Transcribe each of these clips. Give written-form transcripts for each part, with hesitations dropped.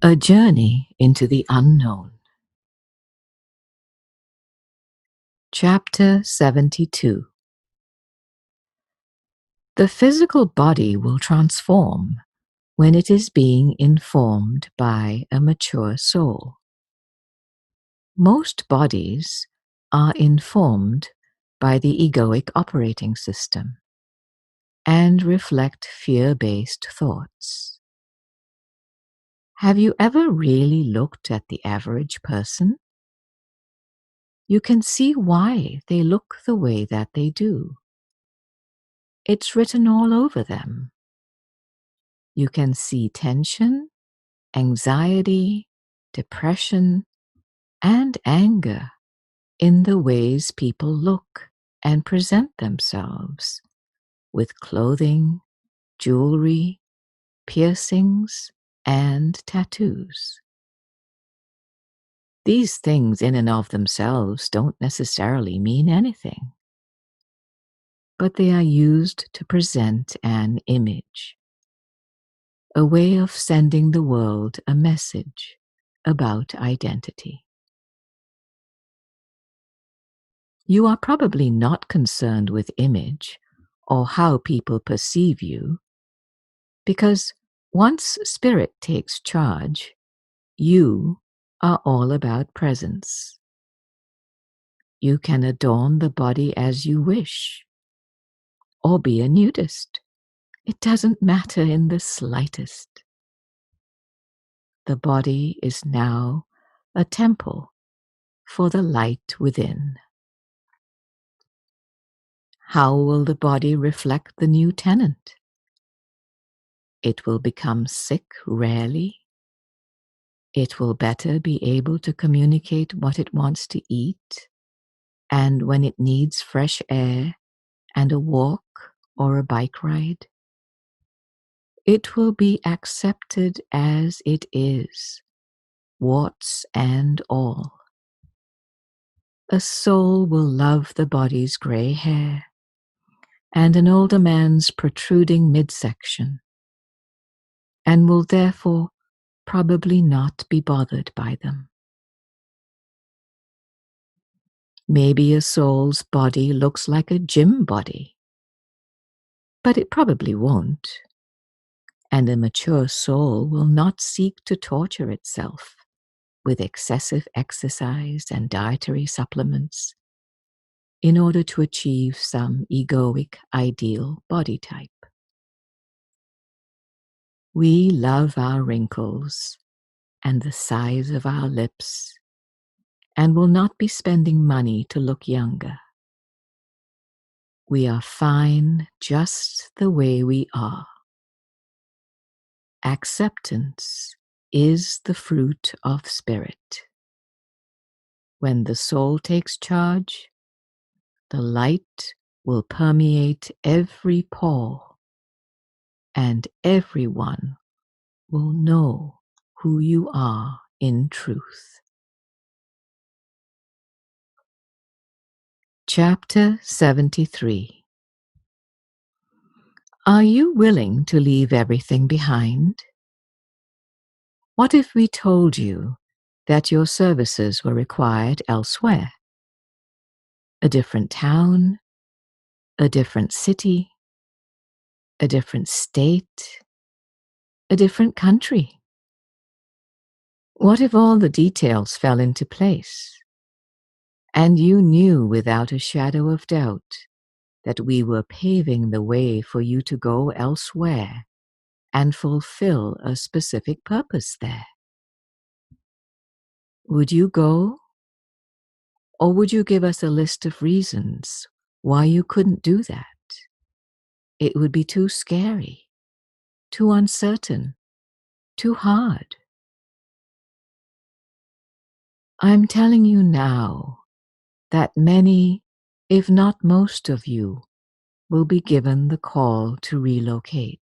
A Journey into the Unknown. Chapter 72. The physical body will transform when it is being informed by a mature soul. Most bodies are informed by the egoic operating system and reflect fear-based thoughts. Have you ever really looked at the average person? You can see why they look the way that they do. It's written all over them. You can see tension, anxiety, depression, and anger in the ways people look and present themselves, with clothing, jewelry, piercings, and tattoos. These things in and of themselves don't necessarily mean anything, but they are used to present an image, a way of sending the world a message about identity. You are probably not concerned with image or how people perceive you, because once spirit takes charge, you are all about presence. You can adorn the body as you wish, or be a nudist. It doesn't matter in the slightest. The body is now a temple for the light within. How will the body reflect the new tenant? It will become sick rarely. It will better be able to communicate what it wants to eat, and when it needs fresh air and a walk or a bike ride. It will be accepted as it is, warts and all. A soul will love the body's grey hair and an older man's protruding midsection, and will therefore probably not be bothered by them. Maybe a soul's body looks like a gym body, but it probably won't, and a mature soul will not seek to torture itself with excessive exercise and dietary supplements in order to achieve some egoic ideal body type. We love our wrinkles and the size of our lips, and will not be spending money to look younger. We are fine just the way we are. Acceptance is the fruit of spirit. When the soul takes charge, the light will permeate every pore, and everyone will know who you are in truth. Chapter 73. Are you willing to leave everything behind? What if we told you that your services were required elsewhere? A different town, a different city, a different state, a different country? What if all the details fell into place, and you knew without a shadow of doubt that we were paving the way for you to go elsewhere and fulfill a specific purpose there? Would you go? Or would you give us a list of reasons why you couldn't do that? It would be too scary, too uncertain, too hard. I'm telling you now that many, if not most of you, will be given the call to relocate.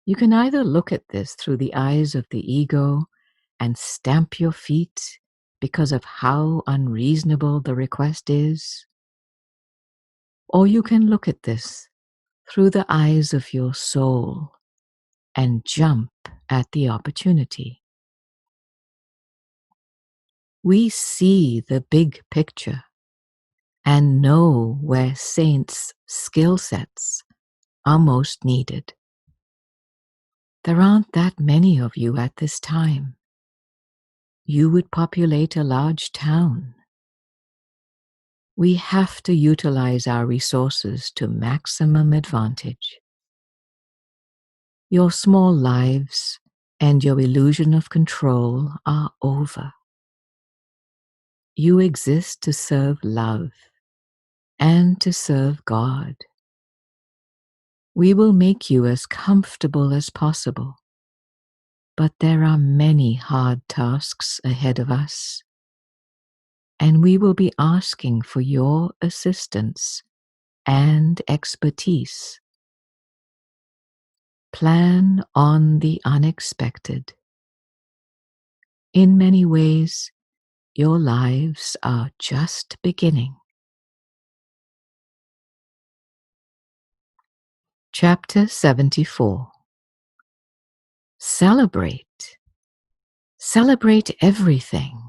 You can either look at this through the eyes of the ego and stamp your feet because of how unreasonable the request is, or you can look at this through the eyes of your soul and jump at the opportunity. We see the big picture and know where saints' skill sets are most needed. There aren't that many of you at this time. You would populate a large town. We have to utilize our resources to maximum advantage. Your small lives and your illusion of control are over. You exist to serve love and to serve God. We will make you as comfortable as possible, but there are many hard tasks ahead of us, and we will be asking for your assistance and expertise. Plan on the unexpected. In many ways, your lives are just beginning. Chapter 74. Celebrate. Celebrate everything.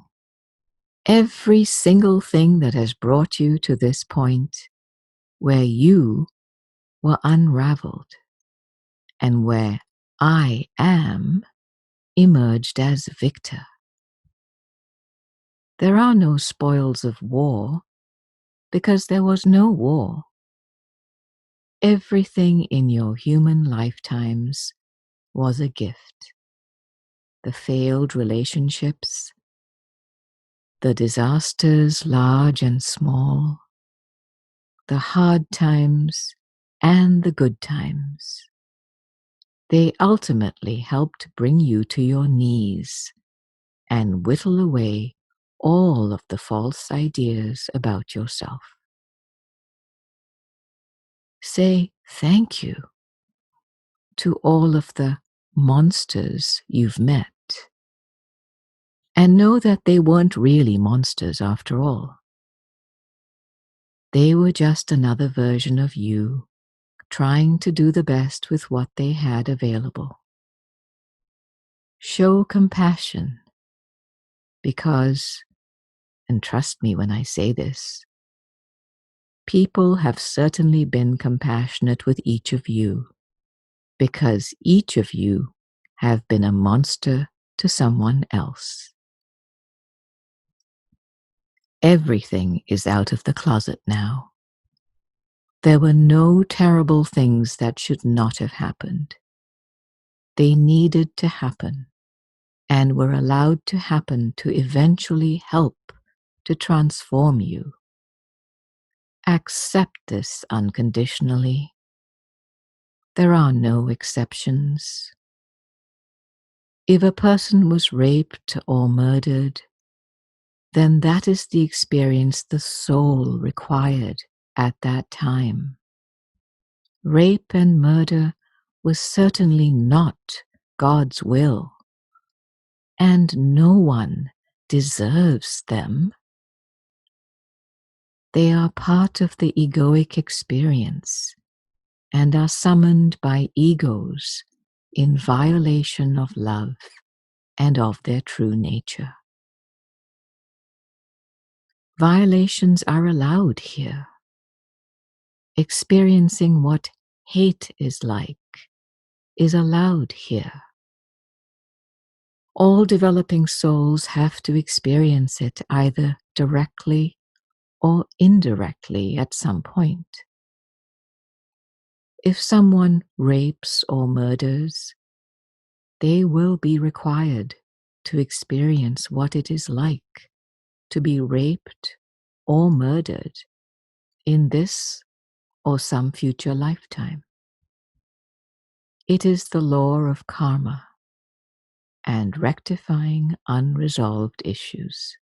Every single thing that has brought you to this point where you were unraveled and where I am emerged as victor. There are no spoils of war because there was no war. Everything in your human lifetimes was a gift. The failed relationships, the disasters large and small, the hard times and the good times. They ultimately helped bring you to your knees and whittle away all of the false ideas about yourself. Say thank you to all of the monsters you've met, and know that they weren't really monsters after all. They were just another version of you trying to do the best with what they had available. Show compassion because, and trust me when I say this, people have certainly been compassionate with each of you because each of you have been a monster to someone else. Everything is out of the closet now. There were no terrible things that should not have happened. They needed to happen and were allowed to happen to eventually help to transform you. Accept this unconditionally. There are no exceptions. If a person was raped or murdered, then that is the experience the soul required at that time. Rape and murder was certainly not God's will, and no one deserves them. They are part of the egoic experience and are summoned by egos in violation of love and of their true nature. Violations are allowed here. Experiencing what hate is like is allowed here. All developing souls have to experience it either directly or indirectly at some point. If someone rapes or murders, they will be required to experience what it is like to be raped or murdered in this or some future lifetime. It is the law of karma and rectifying unresolved issues.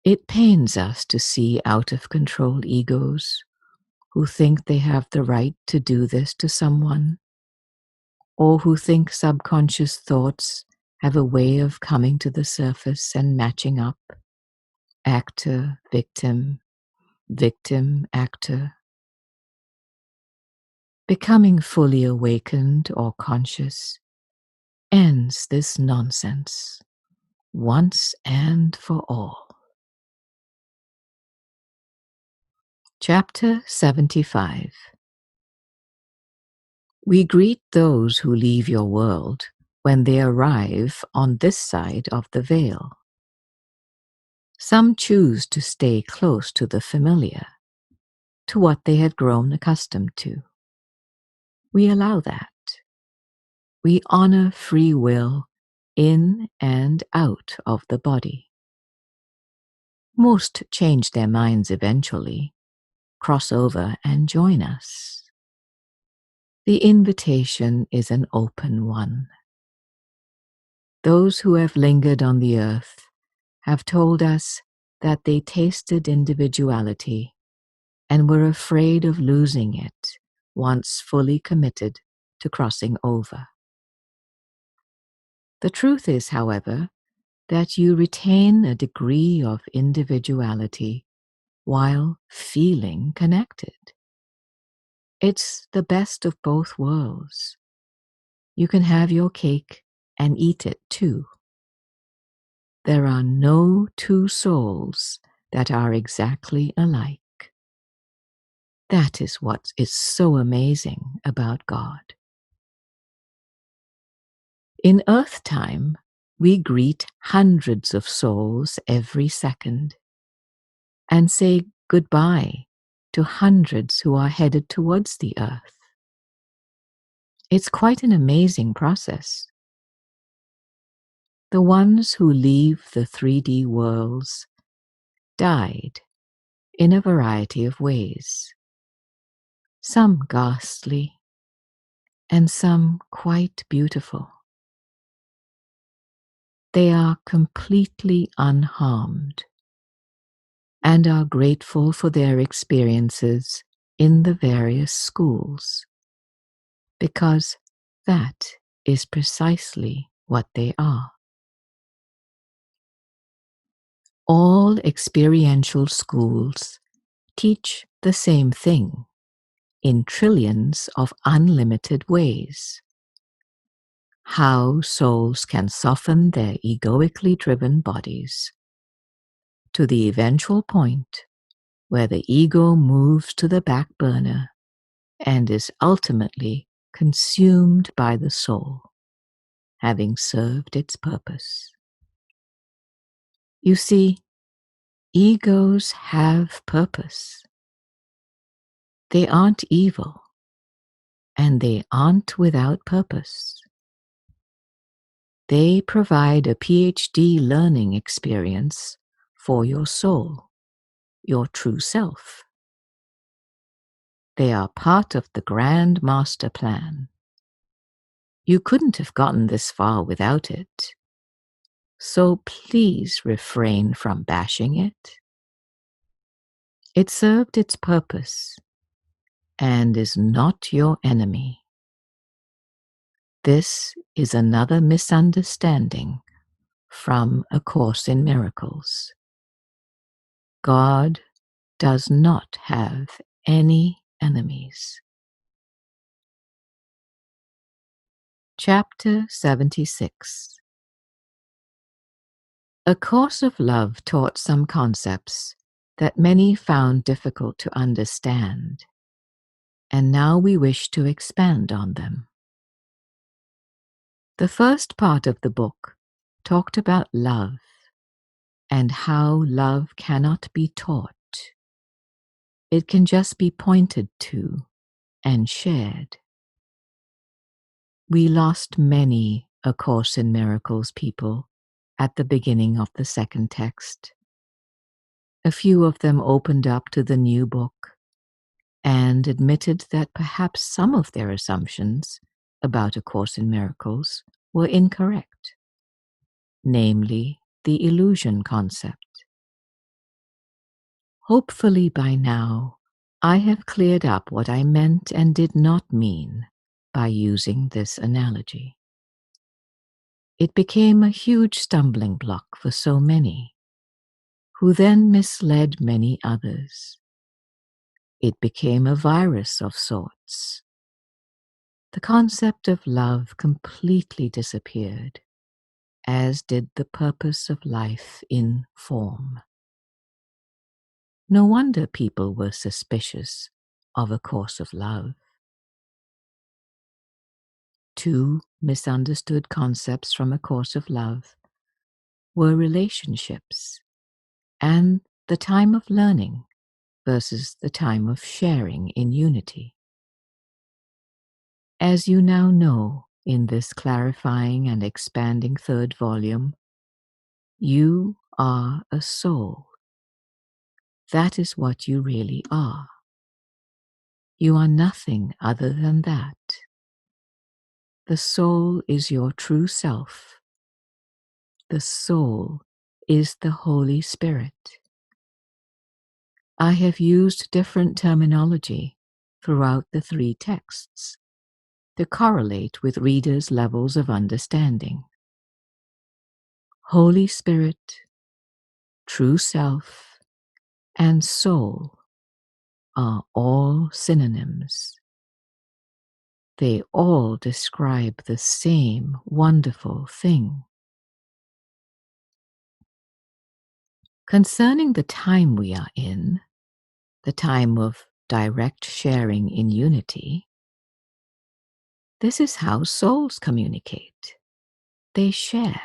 It pains us to see out of control egos who think they have the right to do this to someone, or who think subconscious thoughts have a way of coming to the surface and matching up. Actor, victim, victim, actor. Becoming fully awakened or conscious ends this nonsense once and for all. Chapter 75. We greet those who leave your world when they arrive on this side of the veil. Some choose to stay close to the familiar, to what they had grown accustomed to. We allow that. We honor free will in and out of the body. Most change their minds eventually, cross over and join us. The invitation is an open one. Those who have lingered on the earth have told us that they tasted individuality and were afraid of losing it once fully committed to crossing over. The truth is, however, that you retain a degree of individuality while feeling connected. It's the best of both worlds. You can have your cake and eat it too. There are no two souls that are exactly alike. That is what is so amazing about God. In Earth time, we greet hundreds of souls every second and say goodbye to hundreds who are headed towards the Earth. It's quite an amazing process. The ones who leave the 3D worlds died in a variety of ways, some ghastly and some quite beautiful. They are completely unharmed and are grateful for their experiences in the various schools, because that is precisely what they are. All experiential schools teach the same thing in trillions of unlimited ways. How souls can soften their egoically driven bodies to the eventual point where the ego moves to the back burner and is ultimately consumed by the soul, having served its purpose. You see, egos have purpose. They aren't evil, and they aren't without purpose. They provide a PhD learning experience for your soul, your true self. They are part of the grand master plan. You couldn't have gotten this far without it. So please refrain from bashing it. It served its purpose and is not your enemy. This is another misunderstanding from A Course in Miracles. God does not have any enemies. Chapter 76. A Course of Love taught some concepts that many found difficult to understand, and now we wish to expand on them. The first part of the book talked about love and how love cannot be taught. It can just be pointed to and shared. We lost many A Course in Miracles people at the beginning of the second text. A few of them opened up to the new book and admitted that perhaps some of their assumptions about A Course in Miracles were incorrect, namely the illusion concept. Hopefully by now, I have cleared up what I meant and did not mean by using this analogy. It became a huge stumbling block for so many, who then misled many others. It became a virus of sorts, The concept of love completely disappeared, as did the purpose of life in form. No wonder people were suspicious of A Course of Love. Two misunderstood concepts from A Course of Love were relationships and the time of learning versus the time of sharing in unity. As you now know in this clarifying and expanding third volume, you are a soul. That is what you really are. You are nothing other than that. The soul is your true self. The soul is the Holy Spirit. I have used different terminology throughout the three texts to correlate with readers' levels of understanding. Holy Spirit, true self, and soul are all synonyms. They all describe the same wonderful thing. Concerning the time we are in, the time of direct sharing in unity, this is how souls communicate. They share.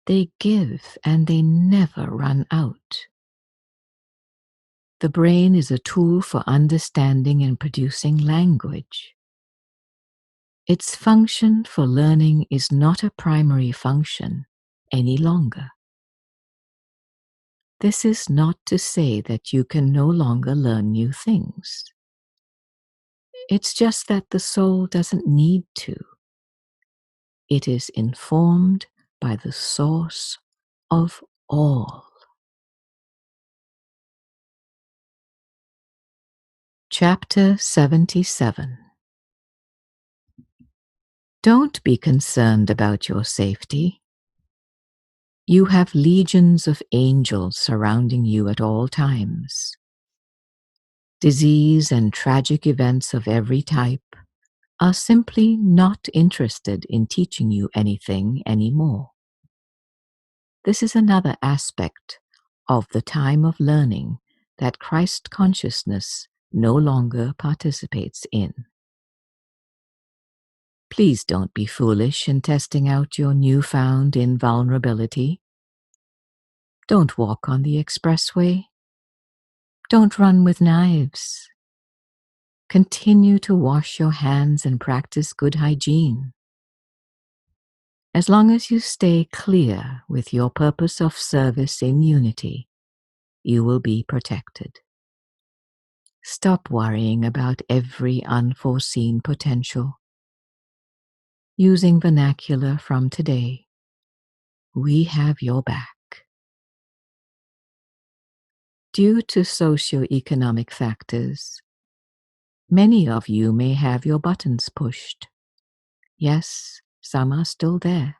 They give, and they never run out. The brain is a tool for understanding and producing language. Its function for learning is not a primary function any longer. This is not to say that you can no longer learn new things. It's just that the soul doesn't need to. It is informed by the source of all. Chapter 77. Don't be concerned about your safety. You have legions of angels surrounding you at all times. Disease and tragic events of every type are simply not interested in teaching you anything anymore. This is another aspect of the time of learning that Christ consciousness no longer participates in. Please don't be foolish in testing out your newfound invulnerability. Don't walk on the expressway. Don't run with knives. Continue to wash your hands and practice good hygiene. As long as you stay clear with your purpose of service in unity, you will be protected. Stop worrying about every unforeseen potential. Using vernacular from today, we have your back. Due to socioeconomic factors, many of you may have your buttons pushed. Yes, some are still there.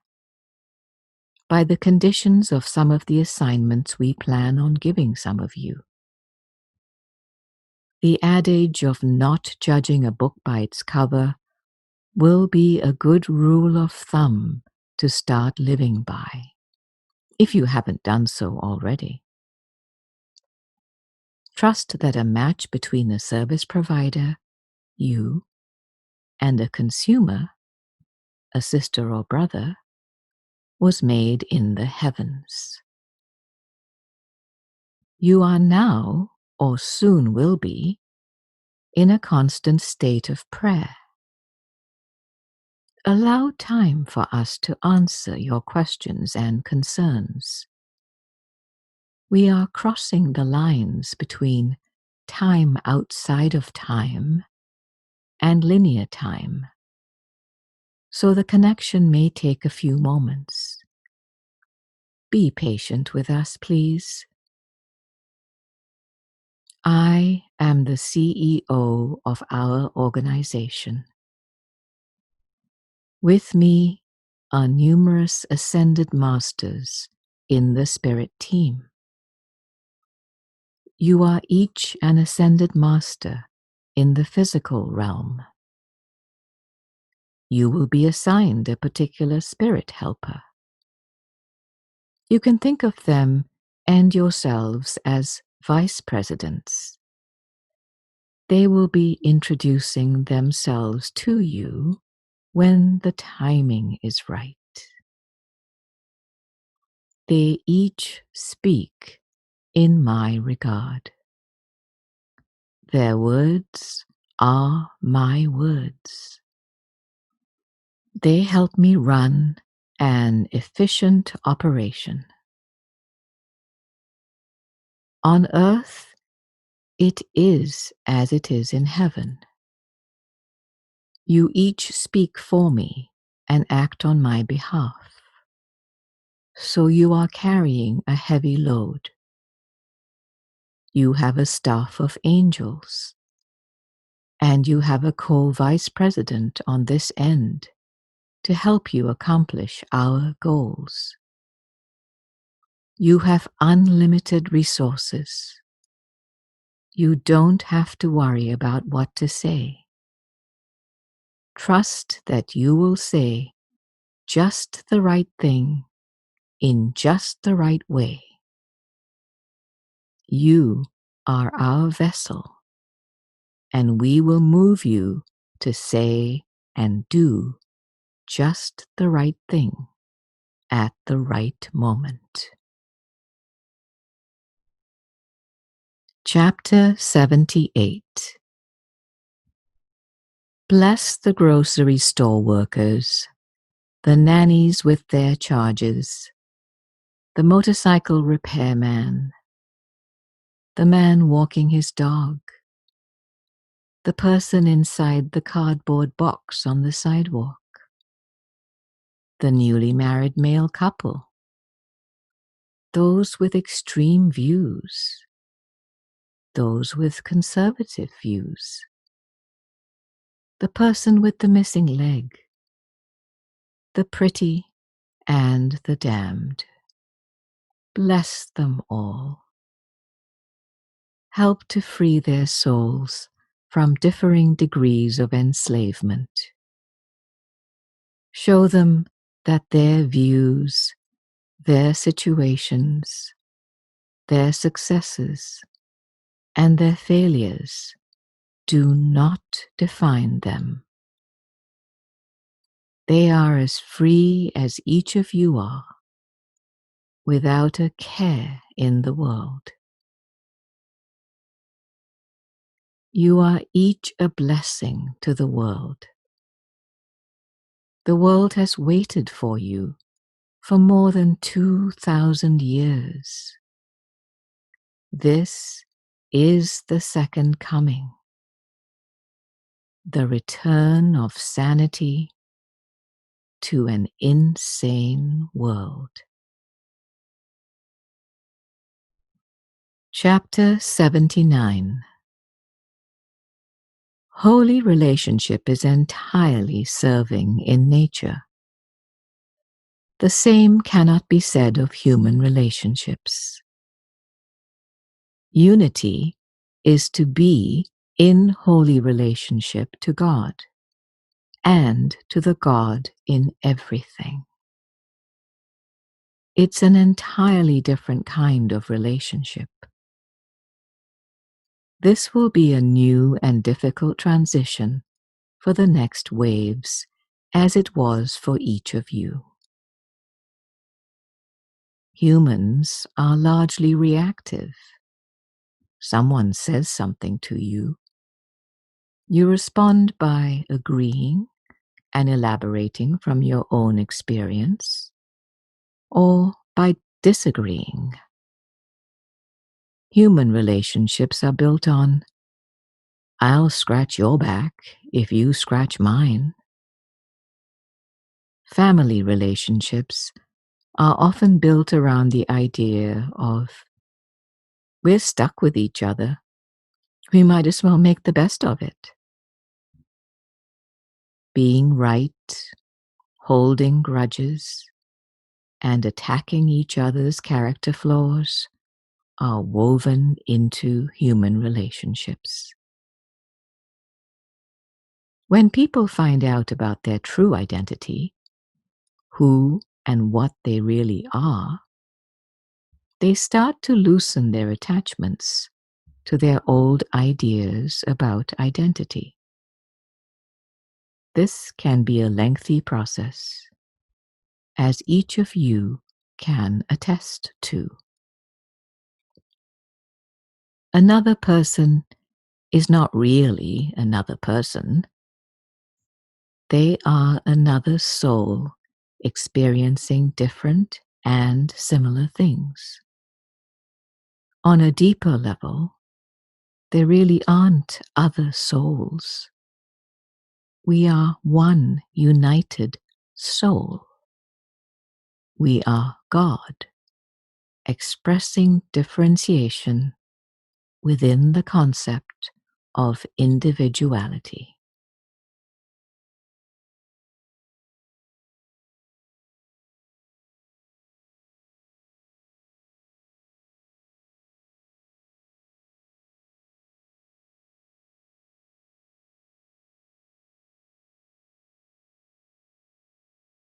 By the conditions of some of the assignments we plan on giving some of you. The adage of not judging a book by its cover will be a good rule of thumb to start living by, if you haven't done so already. Trust that a match between a service provider, you, and a consumer, a sister or brother, was made in the heavens. You are now, or soon will be, in a constant state of prayer. Allow time for us to answer your questions and concerns. We are crossing the lines between time outside of time and linear time, so the connection may take a few moments. Be patient with us, please. I am the CEO of our organization. With me are numerous ascended masters in the spirit team. You are each an ascended master in the physical realm. You will be assigned a particular spirit helper. You can think of them and yourselves as vice presidents. They will be introducing themselves to you when the timing is right. They each speak in my regard. Their words are my words. They help me run an efficient operation. On earth, it is as it is in heaven. You each speak for me and act on my behalf. So you are carrying a heavy load. You have a staff of angels, and you have a co-vice president on this end to help you accomplish our goals. You have unlimited resources. You don't have to worry about what to say. Trust that you will say just the right thing in just the right way. You are our vessel, and we will move you to say and do just the right thing at the right moment. Chapter 78. Bless the grocery store workers, the nannies with their charges, the motorcycle repairman, the man walking his dog, the person inside the cardboard box on the sidewalk, the newly married male couple, those with extreme views, those with conservative views, the person with the missing leg, the pretty and the damned. Bless them all. Help to free their souls from differing degrees of enslavement. Show them that their views, their situations, their successes, and their failures do not define them. They are as free as each of you are, without a care in the world. You are each a blessing to the world. The world has waited for you for more than 2,000 years. This is the second coming, the return of sanity to an insane world. Chapter 79. Holy relationship is entirely serving in nature. The same cannot be said of human relationships. Unity is to be in holy relationship to God and to the God in everything. It's an entirely different kind of relationship. This will be a new and difficult transition for the next waves, as it was for each of you. Humans are largely reactive. Someone says something to you. You respond by agreeing and elaborating from your own experience, or by disagreeing. Human relationships are built on, I'll scratch your back if you scratch mine. Family relationships are often built around the idea of, we're stuck with each other. We might as well make the best of it. Being right, holding grudges, and attacking each other's character flaws are woven into human relationships. When people find out about their true identity, who and what they really are, they start to loosen their attachments to their old ideas about identity. This can be a lengthy process, as each of you can attest to. Another person is not really another person. They are another soul experiencing different and similar things. On a deeper level, there really aren't other souls. We are one united soul. We are God, expressing differentiation within the concept of individuality.